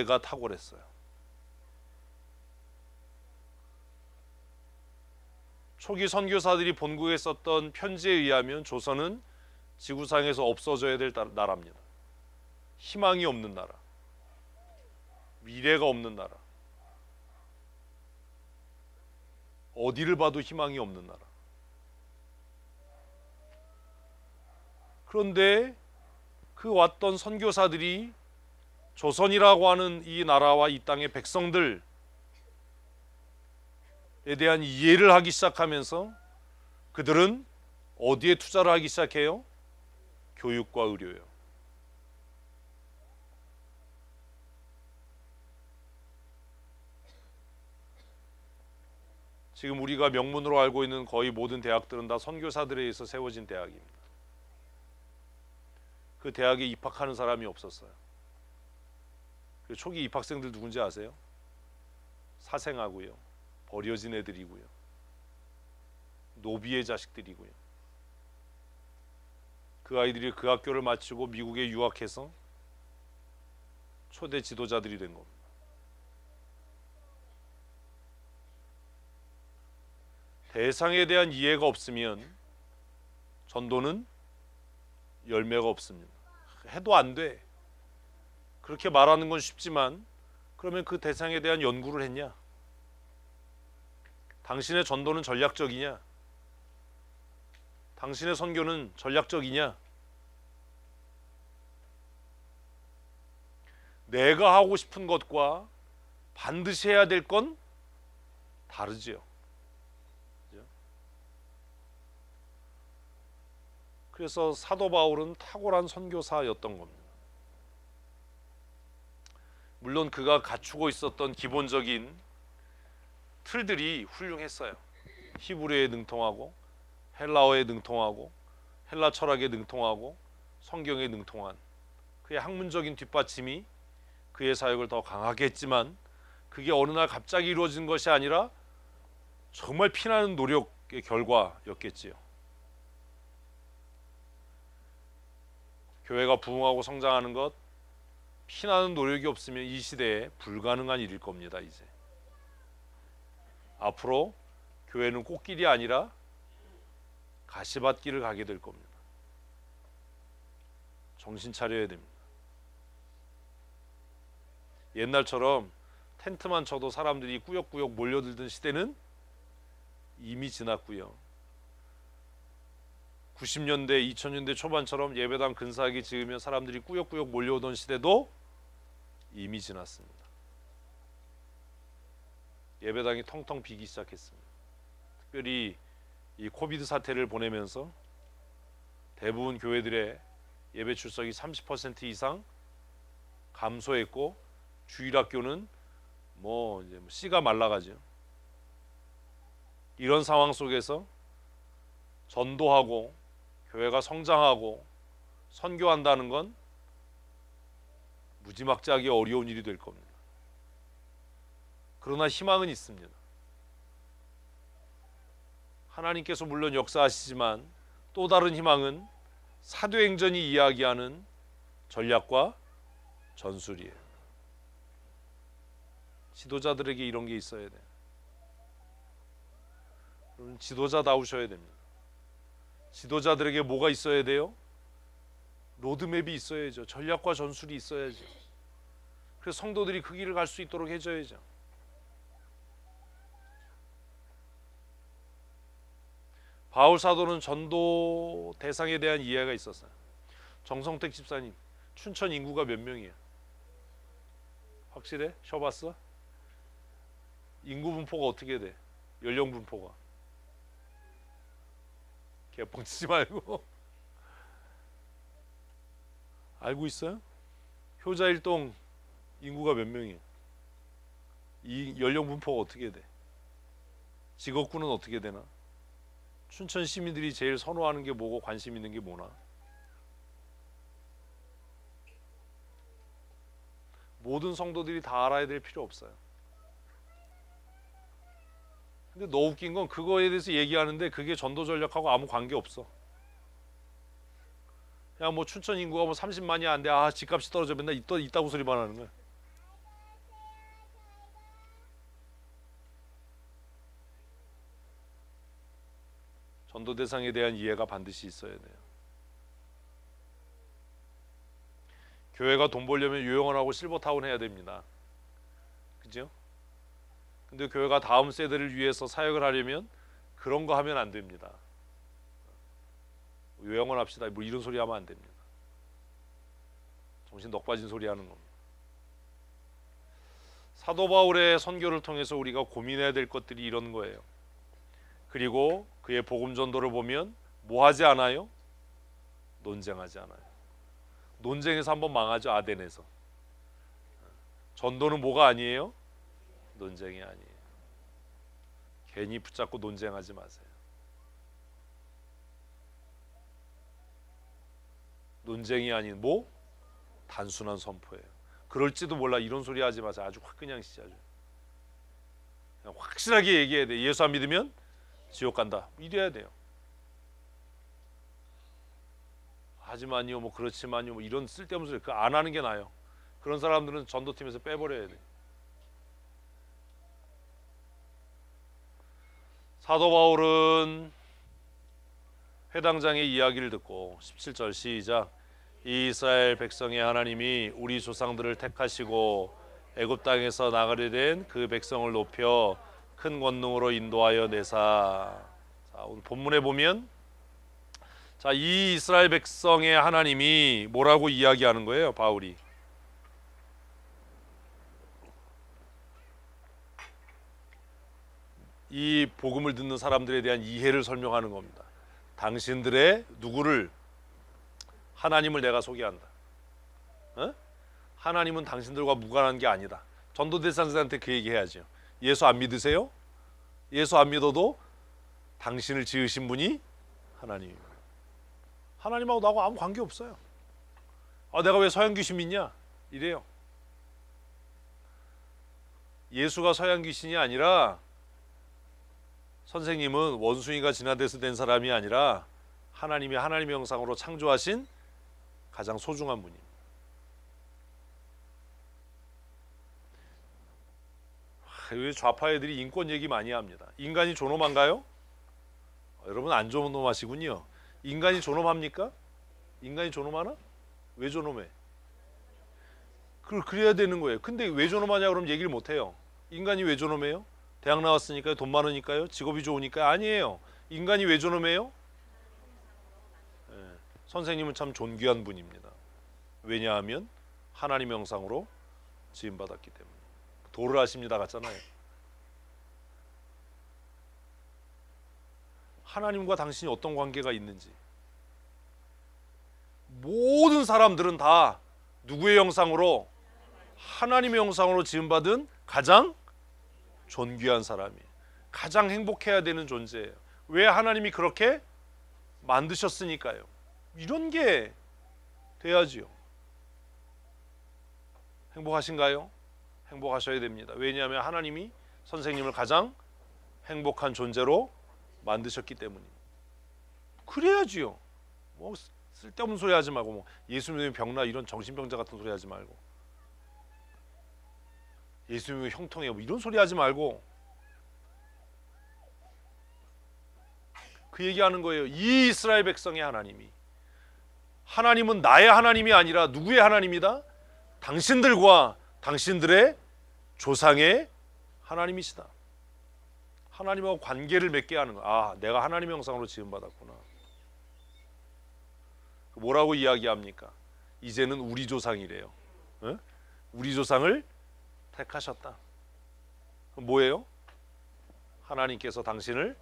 이해가 탁월했어요. 초기 선교사들이 본국에 썼던 편지에 의하면 조선은 지구상에서 없어져야 될 나라입니다. 희망이 없는 나라, 미래가 없는 나라, 어디를 봐도 희망이 없는 나라. 그런데 그 왔던 선교사들이 조선이라고 하는 이 나라와 이 땅의 백성들에 대한 이해를 하기 시작하면서 그들은 어디에 투자를 하기 시작해요? 교육과 의료요. 지금 우리가 명문으로 알고 있는 거의 모든 대학들은 다 선교사들에 의해서 세워진 대학입니다. 그 대학에 입학하는 사람이 없었어요. 초기 입학생들 누군지 아세요? 사생아고요, 버려진 애들이고요, 노비의 자식들이고요. 그 아이들이 그 학교를 마치고 미국에 유학해서 초대 지도자들이 된 겁니다. 대상에 대한 이해가 없으면 전도는 열매가 없습니다. 해도 안 돼. 그렇게 말하는 건 쉽지만 그러면 그 대상에 대한 연구를 했냐? 당신의 전도는 전략적이냐? 당신의 선교는 전략적이냐? 내가 하고 싶은 것과 반드시 해야 될 건 다르지요. 그래서 사도 바울은 탁월한 선교사였던 겁니다. 물론 그가 갖추고 있었던 기본적인 틀들이 훌륭했어요. 히브리어에 능통하고 헬라어에 능통하고 헬라 철학에 능통하고 성경에 능통한 그의 학문적인 뒷받침이 그의 사역을 더 강하게 했지만 그게 어느 날 갑자기 이루어진 것이 아니라 정말 피나는 노력의 결과였겠지요. 교회가 부흥하고 성장하는 것, 피나는 노력이 없으면 이 시대에 불가능한 일일 겁니다. 이제 앞으로 교회는 꽃길이 아니라 가시밭길을 가게 될 겁니다. 정신 차려야 됩니다. 옛날처럼 텐트만 쳐도 사람들이 꾸역꾸역 몰려들던 시대는 이미 지났고요. 90년대, 2000년대 초반처럼 예배당 근사하게 지으면 사람들이 꾸역꾸역 몰려오던 시대도 이미 지났습니다. 예배당이 텅텅 비기 시작했습니다. 특별히 이 코비드 사태를 보내면서 대부분 교회들의 예배 출석이 30% 이상 감소했고 주일학교는 이제 씨가 말라가죠. 이런 상황 속에서 전도하고 교회가 성장하고 선교한다는 건 무지막지하게 어려운 일이 될 겁니다. 그러나 희망은 있습니다. 하나님께서 물론 역사하시지만 또 다른 희망은 사도행전이 이야기하는 전략과 전술이에요. 지도자들에게 이런 게 있어야 돼요. 여러분 지도자다우셔야 됩니다. 지도자들에게 뭐가 있어야 돼요? 로드맵이 있어야죠. 전략과 전술이 있어야죠. 그래서 성도들이 그 길을 갈 수 있도록 해줘야죠. 바울 사도는 전도 대상에 대한 이해가 있었어요. 정성택 집사님, 춘천 인구가 몇 명이에요? 확실해? 쉬어봤어? 인구 분포가 어떻게 돼? 연령 분포가? 개뻥 치지 말고 알고 있어요? 효자일동 인구가 몇 명이에요? 이 연령 분포가 어떻게 돼? 직업군은 어떻게 되나? 춘천 시민들이 제일 선호하는 게 뭐고 관심 있는 게 뭐나? 모든 성도들이 다 알아야 될 필요 없어요. 근데 너 웃긴 건 그거에 대해서 얘기하는데 그게 전도 전략하고 아무 관계 없어. 그냥 춘천 인구가 30만이 안 돼. 집값이 떨어져 맨날 있다고 소리만 하는 거야. 전도 대상에 대한 이해가 반드시 있어야 돼요. 교회가 돈 벌려면 유영원하고 실버타운 해야 됩니다. 그죠? 근데 교회가 다음 세대를 위해서 사역을 하려면 그런 거 하면 안 됩니다. 유영원 합시다. 뭐 이런 소리 하면 안 됩니다. 정신 넋 빠진 소리 하는 겁니다. 사도 바울의 선교를 통해서 우리가 고민해야 될 것들이 이런 거예요. 그리고 그의 복음 전도를 보면 뭐 하지 않아요? 논쟁하지 않아요. 논쟁에서 한번 망하죠. 아덴에서. 전도는 뭐가 아니에요? 논쟁이 아니에요. 괜히 붙잡고 논쟁하지 마세요. 논쟁이 아닌 뭐? 단순한 선포예요. 그럴지도 몰라 이런 소리 하지 마세요. 아주 화끈양시지 아주. 그냥 확실하게 얘기해야 돼. 예수 안 믿으면 지옥 간다. 이래야 돼요. 하지만요, 뭐 그렇지만요, 뭐 이런 쓸데없는 소리 그 안 하는 게 나아요. 그런 사람들은 전도팀에서 빼버려야 돼. 사도 바울은 회당장의 이야기를 듣고 17절 시작. 이 이스라엘 백성의 하나님이 우리 조상들을 택하시고 애굽 땅에서 나가게 된 그 백성을 높여 큰 권능으로 인도하여 내사. 자, 오늘 본문에 보면 자, 이 이스라엘 백성의 하나님이 뭐라고 이야기하는 거예요, 바울이? 이 복음을 듣는 사람들에 대한 이해를 설명하는 겁니다. 당신들의 누구를? 하나님을 내가 소개한다. 어? 하나님은 당신들과 무관한 게 아니다. 전도 대상자한테 그 얘기 해야죠. 예수 안 믿으세요? 예수 안 믿어도 당신을 지으신 분이 하나님입니다. 하나님하고 나하고 아무 관계 없어요. 아, 내가 왜 서양 귀신 믿냐? 이래요. 예수가 서양 귀신이 아니라 선생님은 원숭이가 진화돼서 된 사람이 아니라 하나님이 하나님의 형상으로 창조하신 가장 소중한 분입니다. 왜 좌파 애들이 인권 얘기 많이 합니다. 인간이 존엄한가요? 여러분 안 존엄하시군요. 인간이 존엄합니까? 인간이 존엄하나? 왜 존엄해? 그래야 되는 거예요. 근데 왜 존엄하냐 그러면 얘기를 못 해요. 인간이 왜 존엄해요? 대학 나왔으니까요? 돈 많으니까요? 직업이 좋으니까요? 아니에요. 인간이 왜 존엄해요? 선생님은 참 존귀한 분입니다. 왜냐하면 하나님의 형상으로 지음받았기 때문에. 도를 아십니다 같잖아요. 하나님과 당신이 어떤 관계가 있는지. 모든 사람들은 다 누구의 형상으로? 하나님의 형상으로 지음받은 가장 존귀한 사람이에요. 가장 행복해야 되는 존재예요. 왜? 하나님이 그렇게 만드셨으니까요. 이런 게 돼야지요. 행복하신가요? 행복하셔야 됩니다. 왜냐하면 하나님이 선생님을 가장 행복한 존재로 만드셨기 때문입니다. 그래야지요. 뭐 쓸데없는 소리 하지 말고 뭐 예수 믿으면 병나 이런 정신병자 같은 소리 하지 말고 예수 믿으면 형통해 뭐 이런 소리 하지 말고 그 얘기하는 거예요. 이 이스라엘 백성의 하나님이 하나님은 나의 하나님이 아니라 누구의 하나님이다? 당신들과 당신들의 조상의 하나님이시다. 하나님하고 관계를 맺게 하는 거야. 아, 내가 하나님의 형상으로 지음받았구나. 뭐라고 이야기합니까? 이제는 우리 조상이래요. 어? 우리 조상을 택하셨다. 그럼 뭐예요? 하나님께서 당신을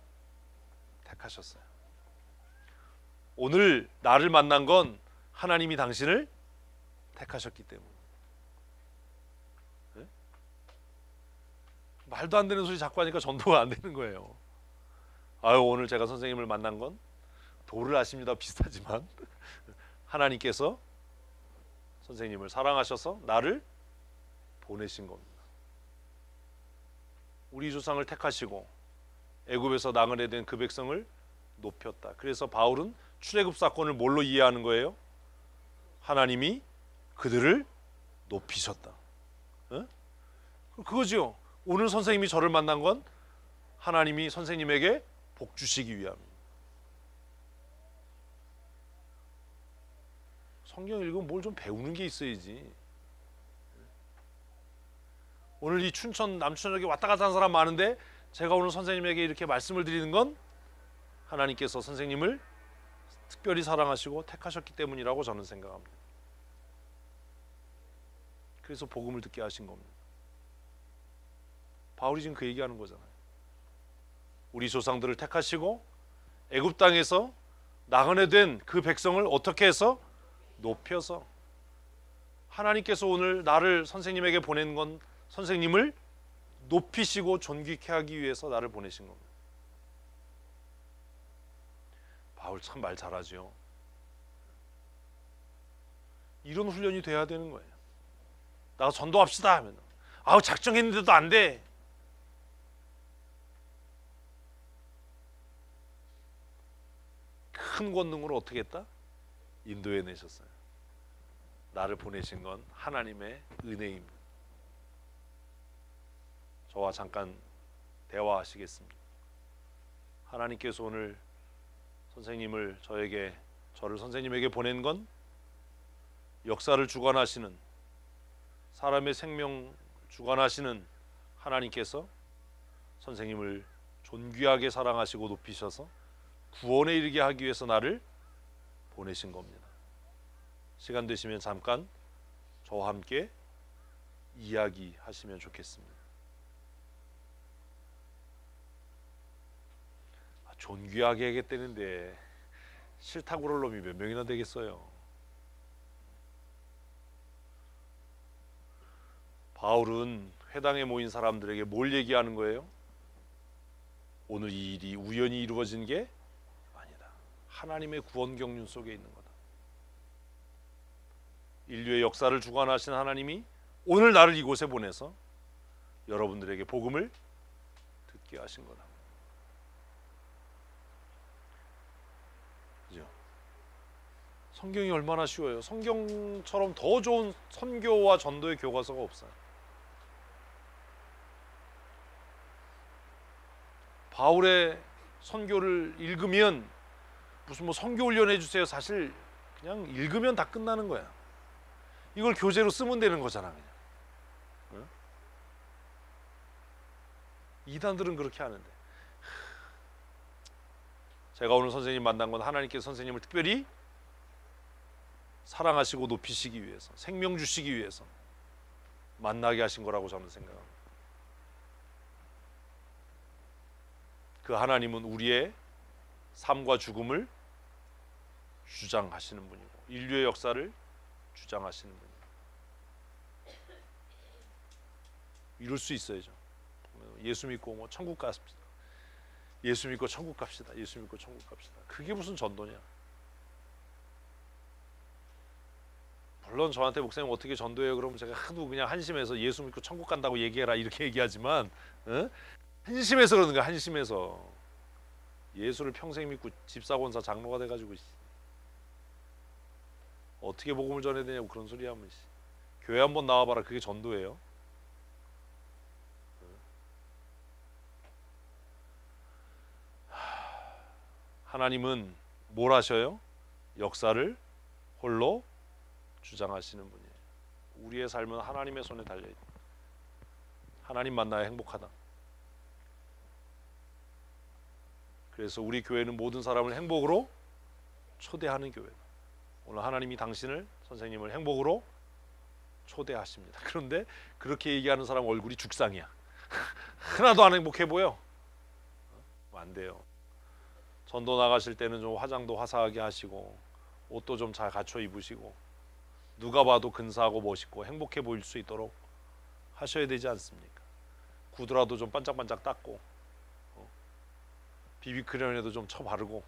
택하셨어요. 오늘 나를 만난 건 하나님이 당신을 택하셨기 때문에. 네? 말도 안 되는 소리 자꾸 하니까 전도가 안 되는 거예요. 아유, 오늘 제가 선생님을 만난 건 도를 아십니다 비슷하지만 하나님께서 선생님을 사랑하셔서 나를 보내신 겁니다. 우리 조상을 택하시고 애굽에서 나그네 된 그 백성을 높였다. 그래서 바울은 출애굽 사건을 뭘로 이해하는 거예요? 하나님이 그들을 높이셨다. 어? 그거죠. 오늘 선생님이 저를 만난 건 하나님이 선생님에게 복 주시기 위함입니다. 성경 읽으면 뭘 좀 배우는 게 있어야지. 오늘 이 춘천 남춘천역에 왔다 갔다 하는 사람 많은데 제가 오늘 선생님에게 이렇게 말씀을 드리는 건 하나님께서 선생님을 특별히 사랑하시고 택하셨기 때문이라고 저는 생각합니다. 그래서 복음을 듣게 하신 겁니다. 바울이 지금 그 얘기하는 거잖아요. 우리 조상들을 택하시고 애굽 땅에서 나그네 된 그 백성을 어떻게 해서 높여서, 하나님께서 오늘 나를 선생님에게 보낸 건 선생님을 높이시고 존귀케 하기 위해서 나를 보내신 겁니다. 바울 참 말 잘하죠. 이런 훈련이 돼야 되는 거예요. 나가 전도합시다 하면 아우 작정했는데도 안 돼. 큰 권능으로 어떻게 했다? 인도해 내셨어요. 나를 보내신 건 하나님의 은혜입니다. 저와 잠깐 대화하시겠습니다. 하나님께서 오늘 저를 선생님에게 보낸 건 역사를 주관하시는, 사람의 생명 주관하시는 하나님께서 선생님을 존귀하게 사랑하시고 높이셔서 구원에 이르게 하기 위해서 나를 보내신 겁니다. 시간 되시면 잠깐 저와 함께 이야기하시면 좋겠습니다. 존귀하게 하겠다는데 싫다고 그럴 놈이 몇 명이나 되겠어요. 바울은 회당에 모인 사람들에게 뭘 얘기하는 거예요? 오늘 이 일이 우연히 이루어진 게 아니다. 하나님의 구원 경륜 속에 있는 거다. 인류의 역사를 주관하신 하나님이 오늘 나를 이곳에 보내서 여러분들에게 복음을 듣게 하신 거다. 그죠? 성경이 얼마나 쉬워요. 성경처럼 더 좋은 선교와 전도의 교과서가 없어요. 바울의 선교를 읽으면 무슨 뭐 선교 훈련 해주세요. 사실 그냥 읽으면 다 끝나는 거야. 이걸 교재로 쓰면 되는 거잖아. 그냥. 응? 이단들은 그렇게 하는데, 제가 오늘 선생님 만난 건 하나님께서 선생님을 특별히 사랑하시고 높이시기 위해서, 생명 주시기 위해서 만나게 하신 거라고 저는 생각합니다. 그 하나님은 우리의 삶과 죽음을 주장하시는 분이고 인류의 역사를 주장하시는 분이에요. 이럴 수 있어야죠. 예수 믿고 뭐 천국 갑시다. 예수 믿고 천국 갑시다. 예수 믿고 천국 갑시다. 그게 무슨 전도냐? 물론 저한테 목사님 어떻게 전도해요? 그러면 제가 하도 그냥 한심해서 예수 믿고 천국 간다고 얘기해라 이렇게 얘기하지만, 한심해서 그러는 거야. 한심해서. 예수를 평생 믿고 집사권사 장로가 돼가지고 어떻게 복음을 전해야 되냐고 그런 소리 하면 교회 한번 나와봐라. 그게 전도예요? 하나님은 뭘 하셔요? 역사를 홀로 주장하시는 분이에요. 우리의 삶은 하나님의 손에 달려있다. 하나님 만나야 행복하다. 그래서 우리 교회는 모든 사람을 행복으로 초대하는 교회다. 오늘 하나님이 당신을, 선생님을 행복으로 초대하십니다. 그런데 그렇게 얘기하는 사람 얼굴이 죽상이야. 하나도 안 행복해 보여. 안 돼요. 전도 나가실 때는 좀 화장도 화사하게 하시고 옷도 좀 잘 갖춰 입으시고 누가 봐도 근사하고 멋있고 행복해 보일 수 있도록 하셔야 되지 않습니까? 구두라도 좀 반짝반짝 닦고 비비크림이라도 좀 쳐 바르고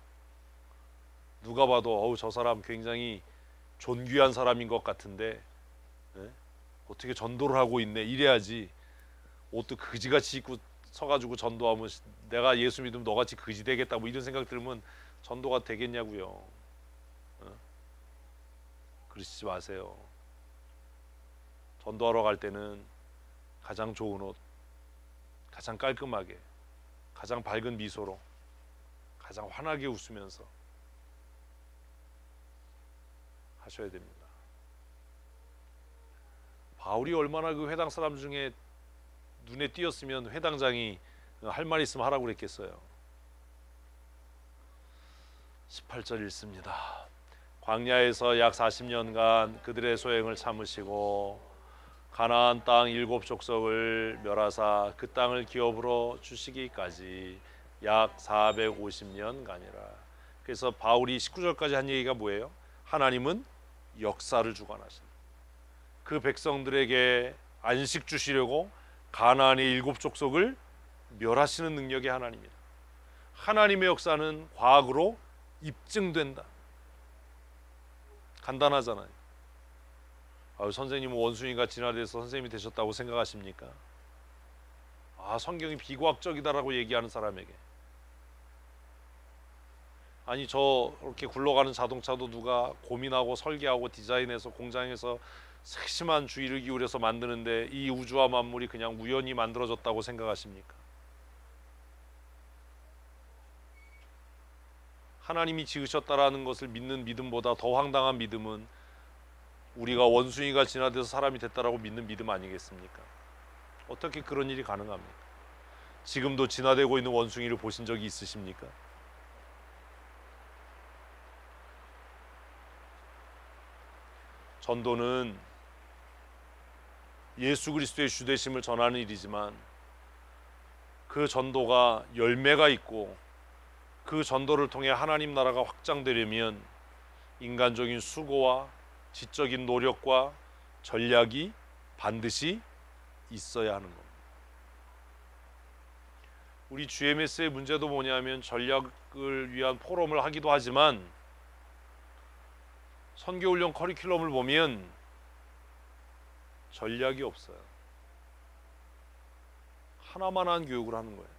누가 봐도 어우 저 사람 굉장히 존귀한 사람인 것 같은데 어떻게 전도를 하고 있네 이래야지. 옷도 그지같이 입고 서가지고 전도하면 내가 예수 믿으면 너같이 그지 되겠다 뭐 이런 생각 들면 전도가 되겠냐고요. 그러시지 마세요. 전도하러 갈 때는 가장 좋은 옷, 가장 깔끔하게, 가장 밝은 미소로, 가장 환하게 웃으면서 하셔야 됩니다. 바울이 얼마나 그 회당 사람 중에 눈에 띄었으면 회당장이 할 말 있으면 하라고 그랬겠어요. 18절 읽습니다. 광야에서 약 40년간 그들의 소행을 참으시고 가나안 땅 7족속을 멸하사 그 땅을 기업으로 주시기까지 약 450년간이라. 그래서 바울이 19절까지 한 얘기가 뭐예요? 하나님은 역사를 주관하신다. 그 백성들에게 안식 주시려고 가나안의 7족속을 멸하시는 능력의 하나님이다. 하나님의 역사는 과학으로 입증된다. 간단하잖아요. 선생님은 원숭이가 진화돼서 선생님이 되셨다고 생각하십니까? 성경이 비과학적이다라고 얘기하는 사람에게, 아니 저렇게 굴러가는 자동차도 누가 고민하고 설계하고 디자인해서 공장에서 세심한 주의를 기울여서 만드는데 이 우주와 만물이 그냥 우연히 만들어졌다고 생각하십니까? 하나님이 지으셨다라는 것을 믿는 믿음보다 더 황당한 믿음은 우리가 원숭이가 진화돼서 사람이 됐다라고 믿는 믿음 아니겠습니까? 어떻게 그런 일이 가능합니까? 지금도 진화되고 있는 원숭이를 보신 적이 있으십니까? 전도는 예수 그리스도의 주되심을 전하는 일이지만 그 전도가 열매가 있고 그 전도를 통해 하나님 나라가 확장되려면 인간적인 수고와 지적인 노력과 전략이 반드시 있어야 하는 겁니다. 우리 GMS의 문제도 뭐냐면 전략을 위한 포럼을 하기도 하지만 선교훈련 커리큘럼을 보면 전략이 없어요. 하나만한 교육을 하는 거예요.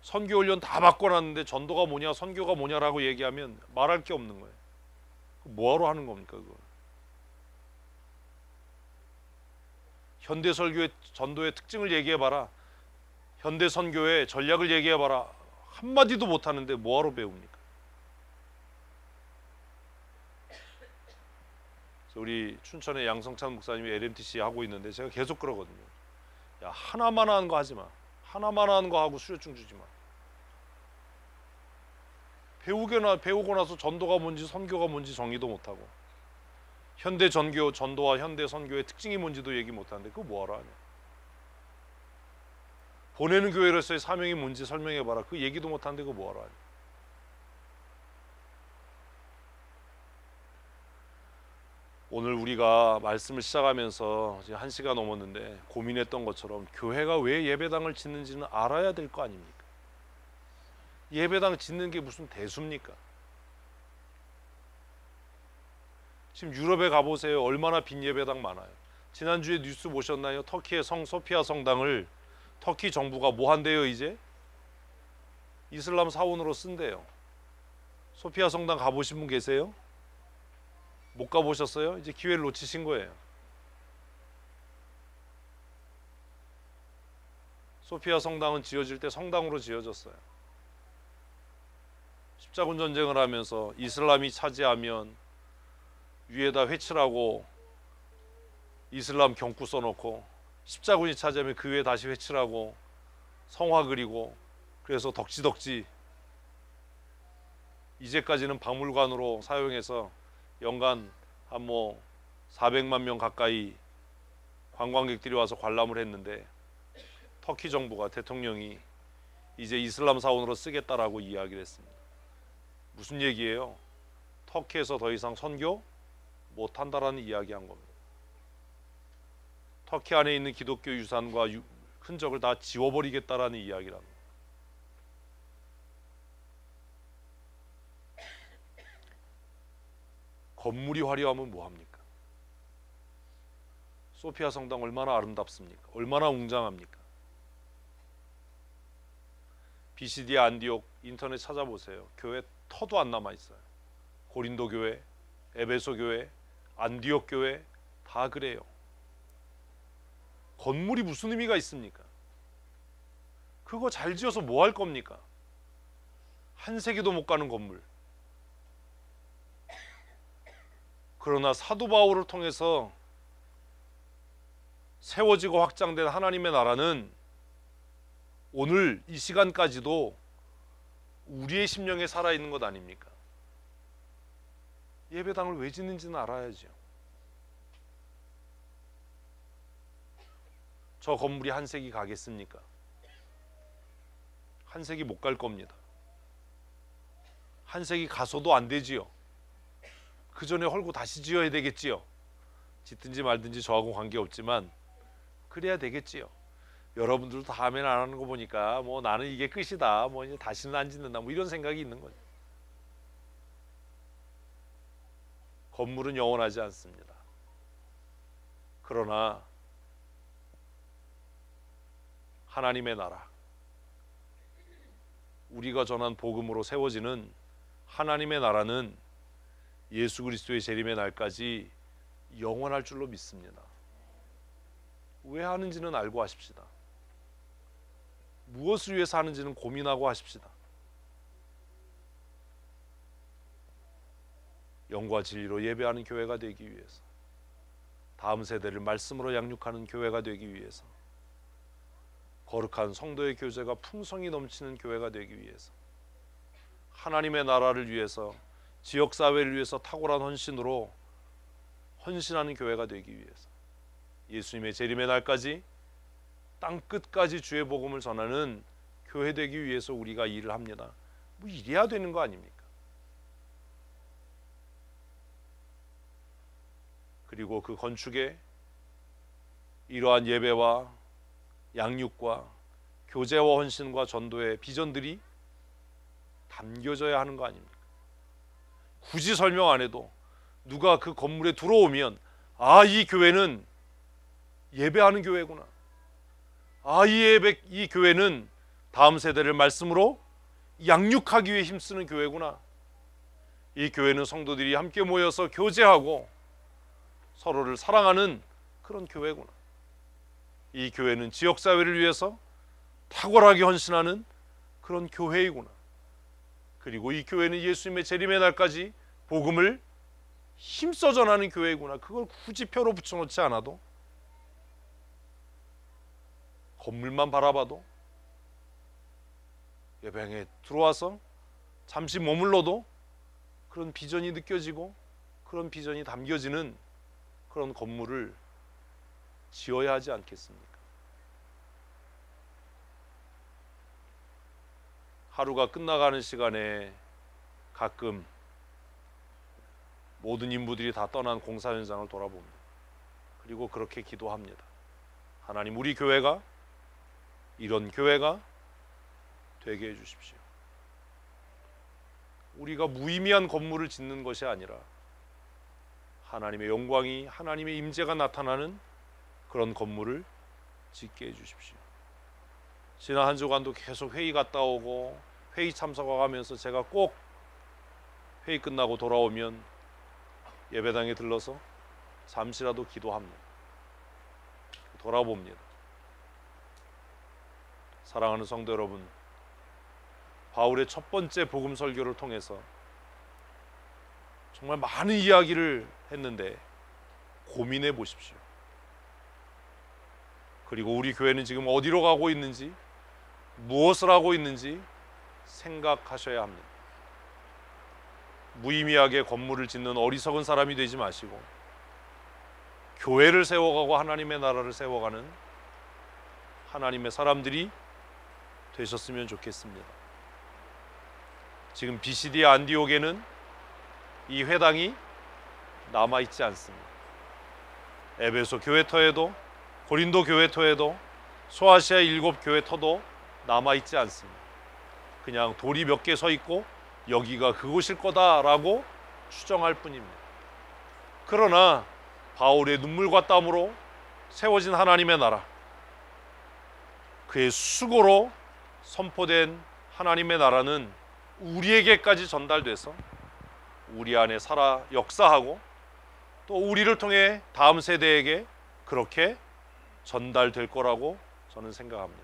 선교훈련 다 바꿔놨는데 전도가 뭐냐 선교가 뭐냐라고 얘기하면 말할 게 없는 거예요. 뭐하러 하는 겁니까 그걸? 현대 설교의 전도의 특징을 얘기해봐라. 현대 선교의 전략을 얘기해봐라. 한마디도 못하는데 뭐하러 배웁니까? 우리 춘천의 양성찬 목사님이 LMTC 하고 있는데 제가 계속 그러거든요. 야, 하나만 하는 거 하지 마. 하나만 하는 거 하고 수료증 주지 마. 배우고 나서 전도가 뭔지 선교가 뭔지 정의도 못하고 현대 전도와 현대 선교의 특징이 뭔지도 얘기 못하는데 그거 뭐하러 하냐. 보내는 교회로서의 사명이 뭔지 설명해봐라. 그 얘기도 못하는데 그거 뭐하러 하냐. 오늘 우리가 말씀을 시작하면서 이제 1시가 넘었는데 고민했던 것처럼 교회가 왜 예배당을 짓는지는 알아야 될 거 아닙니까? 예배당 짓는 게 무슨 대수입니까? 지금 유럽에 가보세요. 얼마나 빈 예배당 많아요. 지난주에 뉴스 보셨나요? 터키의 성 소피아 성당을 터키 정부가 뭐 한대요 이제? 이슬람 사원으로 쓴대요. 소피아 성당 가보신 분 계세요? 못 가보셨어요? 이제 기회를 놓치신 거예요. 소피아 성당은 지어질 때 성당으로 지어졌어요. 십자군 전쟁을 하면서 이슬람이 차지하면 위에다 회칠하고 이슬람 경구 써놓고 십자군이 차지하면 그 위에 다시 회칠하고 성화 그리고 그래서 덕지덕지 이제까지는 박물관으로 사용해서 연간 한 400만 명 가까이 관광객들이 와서 관람을 했는데 터키 정부가 대통령이 이제 이슬람 사원으로 쓰겠다라고 이야기를 했습니다. 무슨 얘기예요? 터키에서 더 이상 선교 못한다라는 이야기한 겁니다. 터키 안에 있는 기독교 유산과 흔적을 다 지워버리겠다라는 이야기라는 거예요. 건물이 화려하면 뭐합니까? 소피아 성당 얼마나 아름답습니까? 얼마나 웅장합니까? BCD 안디옥 인터넷 찾아보세요. 교회 터도 안 남아있어요. 고린도 교회, 에베소 교회, 안디옥 교회 다 그래요. 건물이 무슨 의미가 있습니까? 그거 잘 지어서 뭐 할 겁니까? 한 세기도 못 가는 건물. 그러나 사도 바울을 통해서 세워지고 확장된 하나님의 나라는 오늘 이 시간까지도 우리의 심령에 살아있는 것 아닙니까? 예배당을 왜 짓는지는 알아야죠. 저 건물이 한 세기 가겠습니까? 한 세기 못 갈 겁니다. 한 세기 가서도 안 되지요. 그 전에 헐고 다시 지어야 되겠지요. 짓든지 말든지 저하고 관계없지만 그래야 되겠지요. 여러분들도 다음에는 안 하는 거 보니까 뭐 나는 이게 끝이다, 뭐 이제 다시는 안 짓는다, 뭐 이런 생각이 있는 거죠. 건물은 영원하지 않습니다. 그러나 하나님의 나라, 우리가 전한 복음으로 세워지는 하나님의 나라는 예수 그리스도의 재림의 날까지 영원할 줄로 믿습니다. 왜 하는지는 알고 하십시다. 무엇을 위해서 하는지는 고민하고 하십시다. 영과 진리로 예배하는 교회가 되기 위해서, 다음 세대를 말씀으로 양육하는 교회가 되기 위해서, 거룩한 성도의 교제가 풍성이 넘치는 교회가 되기 위해서, 하나님의 나라를 위해서, 지역사회를 위해서 탁월한 헌신으로 헌신하는 교회가 되기 위해서, 예수님의 재림의 날까지 땅 끝까지 주의 복음을 전하는 교회 되기 위해서 우리가 일을 합니다. 뭐 이래야 되는 거 아닙니까? 그리고 그 건축에 이러한 예배와 양육과 교제와 헌신과 전도의 비전들이 담겨져야 하는 거 아닙니까? 굳이 설명 안 해도 누가 그 건물에 들어오면 아, 이 교회는 예배하는 교회구나. 아, 이 교회는 다음 세대를 말씀으로 양육하기 위해 힘쓰는 교회구나. 이 교회는 성도들이 함께 모여서 교제하고 서로를 사랑하는 그런 교회구나. 이 교회는 지역사회를 위해서 탁월하게 헌신하는 그런 교회이구나. 그리고 이 교회는 예수님의 재림의 날까지 복음을 힘써 전하는 교회이구나. 그걸 굳이 표로 붙여놓지 않아도, 건물만 바라봐도, 예배당에 들어와서 잠시 머물러도 그런 비전이 느껴지고 그런 비전이 담겨지는 그런 건물을 지어야 하지 않겠습니까? 하루가 끝나가는 시간에 가끔 모든 인부들이 다 떠난 공사 현장을 돌아봅니다. 그리고 그렇게 기도합니다. 하나님, 우리 교회가 이런 교회가 되게 해주십시오. 우리가 무의미한 건물을 짓는 것이 아니라 하나님의 영광이, 하나님의 임재가 나타나는 그런 건물을 짓게 해주십시오. 지난 한 주간도 계속 회의 갔다 오고 회의 참석하면서 제가 꼭 회의 끝나고 돌아오면 예배당에 들러서 잠시라도 기도합니다. 돌아봅니다. 사랑하는 성도 여러분, 바울의 첫 번째 복음 설교를 통해서 정말 많은 이야기를 했는데 고민해 보십시오. 그리고 우리 교회는 지금 어디로 가고 있는지, 무엇을 하고 있는지 생각하셔야 합니다. 무의미하게 건물을 짓는 어리석은 사람이 되지 마시고 교회를 세워가고 하나님의 나라를 세워가는 하나님의 사람들이 되셨으면 좋겠습니다. 지금 비시디아 안디옥에는 이 회당이 남아있지 않습니다. 에베소 교회터에도, 고린도 교회터에도, 소아시아 7 교회터도 남아있지 않습니다. 그냥 돌이 몇 개 서 있고 여기가 그곳일 거다라고 추정할 뿐입니다. 그러나 바울의 눈물과 땀으로 세워진 하나님의 나라, 그의 수고로 선포된 하나님의 나라는 우리에게까지 전달돼서 우리 안에 살아 역사하고 또 우리를 통해 다음 세대에게 그렇게 전달될 거라고 저는 생각합니다.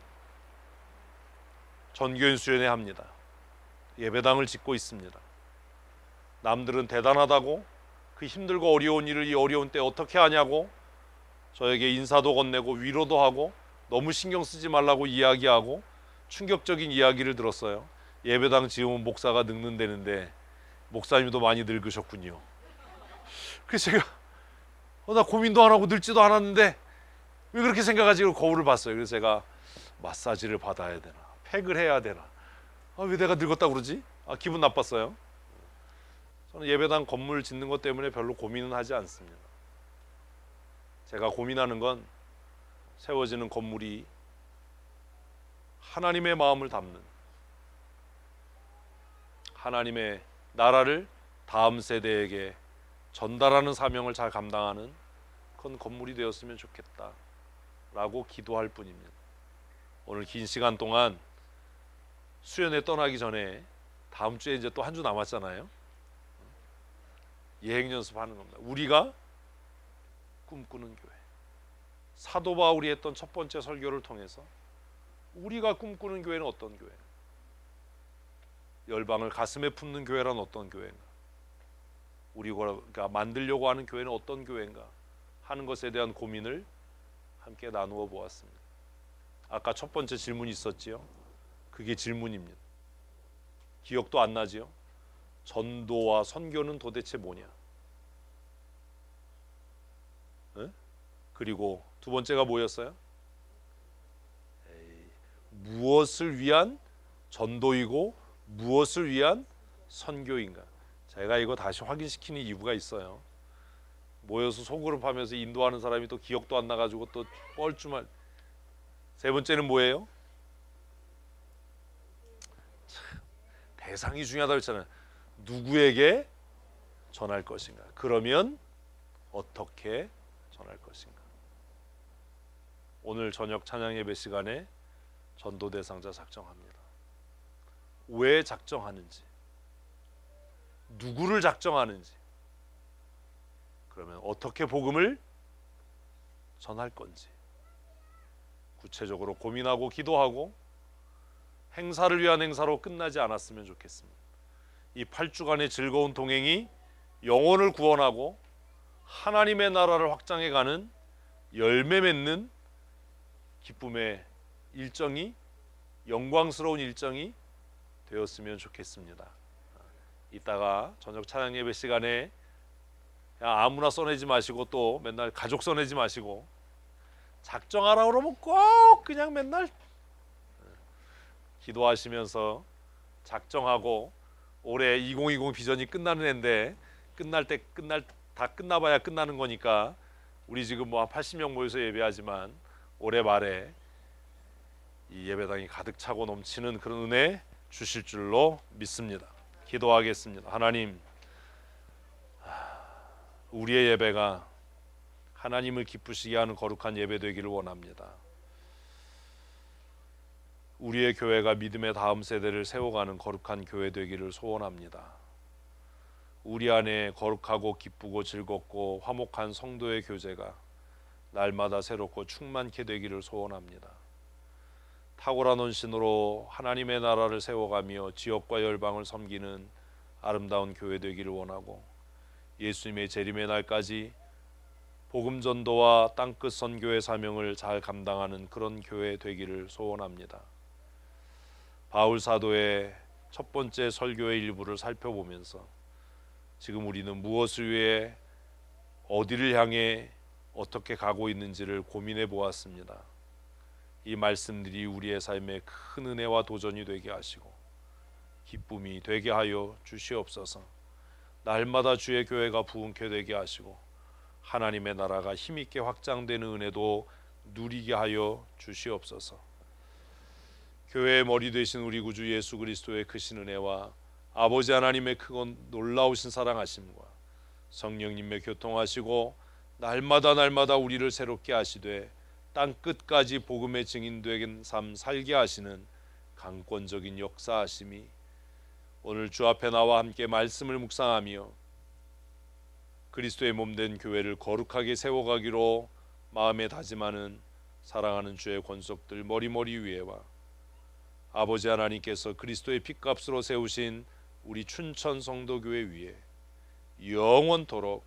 전교인 수련회 합니다. 예배당을 짓고 있습니다. 남들은 대단하다고 그 힘들고 어려운 일을 이 어려운 때 어떻게 하냐고 저에게 인사도 건네고 위로도 하고 너무 신경 쓰지 말라고 이야기하고 충격적인 이야기를 들었어요. 예배당 지으면 목사가 늙는다는데 목사님도 많이 늙으셨군요. 그래서 제가 나 고민도 안 하고 늙지도 않았는데 왜 그렇게 생각하지? 거울을 봤어요. 그래서 제가 마사지를 받아야 되나 팩을 해야 되나 왜 내가 늙었다고 그러지? 기분 나빴어요. 저는 예배당 건물 짓는 것 때문에 별로 고민은 하지 않습니다. 제가 고민하는 건 세워지는 건물이 하나님의 마음을 담는 하나님의 나라를 다음 세대에게 전달하는 사명을 잘 감당하는 그런 건물이 되었으면 좋겠다라고 기도할 뿐입니다. 오늘 긴 시간 동안 수련회 떠나기 전에 다음 주에 이제 또 한 주 남았잖아요. 예행 연습하는 겁니다. 우리가 꿈꾸는 교회. 사도 바울이 했던 첫 번째 설교를 통해서 우리가 꿈꾸는 교회는 어떤 교회? 열방을 가슴에 품는 교회란 어떤 교회인가? 우리가 만들려고 하는 교회는 어떤 교회인가? 하는 것에 대한 고민을 함께 나누어 보았습니다. 아까 첫 번째 질문이 있었지요. 그게 질문입니다. 기억도 안 나지요? 전도와 선교는 도대체 뭐냐? 에? 그리고 두 번째가 뭐였어요? 무엇을 위한 전도이고 무엇을 위한 선교인가? 제가 이거 다시 확인시키는 이유가 있어요. 모여서 소그룹 하면서 인도하는 사람이 또 기억도 안 나가지고 또 뻘쭘한. 세 번째는 뭐예요? 참, 대상이 중요하다고 했잖아요. 누구에게 전할 것인가? 그러면 어떻게 전할 것인가? 오늘 저녁 찬양 예배 시간에 전도 대상자 작정합니다. 왜 작정하는지, 누구를 작정하는지, 그러면 어떻게 복음을 전할 건지 구체적으로 고민하고 기도하고 행사를 위한 행사로 끝나지 않았으면 좋겠습니다. 이 8주간의 즐거운 동행이 영혼을 구원하고 하나님의 나라를 확장해가는 열매 맺는 기쁨의 일정이, 영광스러운 일정이 되었으면 좋겠습니다. 이따가 저녁 찬양 예배 시간에 그냥 아무나 써내지 마시고 또 맨날 가족 써내지 마시고 작정하라 그러면 꼭 그냥 맨날 기도하시면서 작정하고 올해 2020 비전이 끝나는 해인데 다 끝나봐야 끝나는 거니까 우리 지금 뭐 한 80명 모여서 예배하지만 올해 말에 이 예배당이 가득 차고 넘치는 그런 은혜 주실 줄로 믿습니다. 기도하겠습니다. 하나님, 우리의 예배가 하나님을 기쁘시게 하는 거룩한 예배 되기를 원합니다. 우리의 교회가 믿음의 다음 세대를 세워가는 거룩한 교회 되기를 소원합니다. 우리 안에 거룩하고 기쁘고 즐겁고 화목한 성도의 교제가 날마다 새롭고 충만케 되기를 소원합니다. 탁월한 헌신으로 하나님의 나라를 세워가며 지역과 열방을 섬기는 아름다운 교회 되기를 원하고 예수님의 재림의 날까지 복음 전도와 땅끝 선교의 사명을 잘 감당하는 그런 교회 되기를 소원합니다. 바울 사도의 첫 번째 설교의 일부를 살펴보면서 지금 우리는 무엇을 위해 어디를 향해 어떻게 가고 있는지를 고민해 보았습니다. 이 말씀들이 우리의 삶에 큰 은혜와 도전이 되게 하시고 기쁨이 되게 하여 주시옵소서. 날마다 주의 교회가 부흥케 되게 하시고 하나님의 나라가 힘있게 확장되는 은혜도 누리게 하여 주시옵소서. 교회의 머리 되신 우리 구주 예수 그리스도의 크신 은혜와 아버지 하나님의 크고 놀라우신 사랑하심과 성령님의 교통하시고 날마다 우리를 새롭게 하시되 땅 끝까지 복음의 증인 되는 삶 살게 하시는 강권적인 역사하심이 오늘 주 앞에 나와 함께 말씀을 묵상하며 그리스도의 몸된 교회를 거룩하게 세워가기로 마음에 다짐하는 사랑하는 주의 권속들 머리머리 위에와 아버지 하나님께서 그리스도의 핏값으로 세우신 우리 춘천 성도교회 위에 영원토록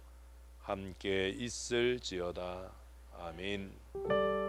함께 있을지어다. 아멘.